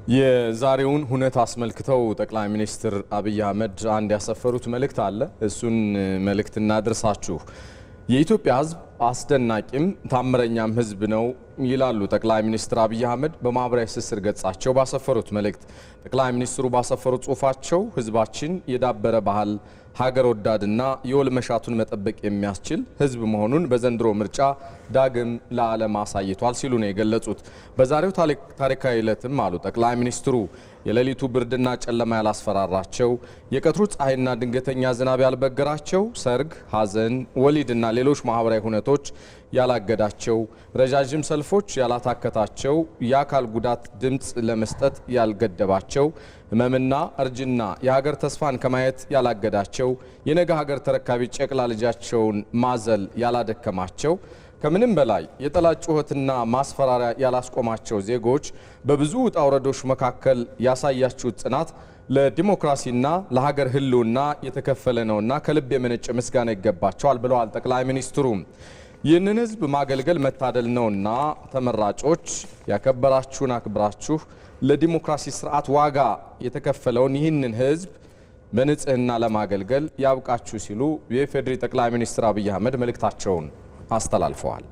የዛሬውን ሁነት አስመልክተው ጠቅላይ ሚኒስትር አብይ አህመድ አንድ ያሰፈሩት መልእክት አለ። እሱን መልእክት እናድርሳችሁ። የኢትዮጵያ ሕዝብ አስደናቂም ታምረኛም ሕዝብ ነው ይላሉ ጠቅላይ ሚኒስትር አብይ አህመድ በማህበራዊ ትስስር ገጻቸው ባሰፈሩት መልእክት። ጠቅላይ ሚኒስትሩ ባሰፈሩት ጽሑፋቸው ሕዝባችን የዳበረ ባህል ሀገር ወዳድና የወል መሻቱን መጠበቅ የሚያስችል ሕዝብ መሆኑን በዘንድሮ ምርጫ ዳግም ለዓለም አሳይቷል ሲሉ ነው የገለጹት። በዛሬው ታሪካዊ ዕለትም አሉ ጠቅላይ ሚኒስትሩ የሌሊቱ ብርድና ጨለማ ያላስፈራራቸው፣ የቀትሩ ፀሐይና ድንገተኛ ዝናብ ያልበገራቸው፣ ሰርግ፣ ሐዘን፣ ወሊድና ሌሎች ማህበራዊ ሁነቶች ያላገዳቸው፣ ረጃጅም ሰልፎች ያላታከታቸው፣ የአካል ጉዳት ድምፅ ለመስጠት ያልገደባቸው፣ ህመምና እርጅና የሀገር ተስፋን ከማየት ያላገዳቸው፣ የነገ ሀገር ተረካቢ ጨቅላ ልጃቸውን ማዘል ያላደከማቸው፣ ከምንም በላይ የጠላት ጩኸትና ማስፈራሪያ ያላስቆማቸው ዜጎች በብዙ ውጣ ውረዶች መካከል ያሳያችሁት ጽናት ለዲሞክራሲና ለሀገር ህልውና የተከፈለ ነውና ከልብ የመነጨ ምስጋና ይገባቸዋል ብለዋል ጠቅላይ ሚኒስትሩ። ይህንን ህዝብ ማገልገል መታደል ነውና ተመራጮች ያከበራችሁን አክብራችሁ ለዲሞክራሲ ስርዓት ዋጋ የተከፈለውን ይህንን ህዝብ በንጽህና ለማገልገል ያብቃችሁ ሲሉ የኢፌዴሪ ጠቅላይ ሚኒስትር አብይ አህመድ መልእክታቸውን አስተላልፈዋል።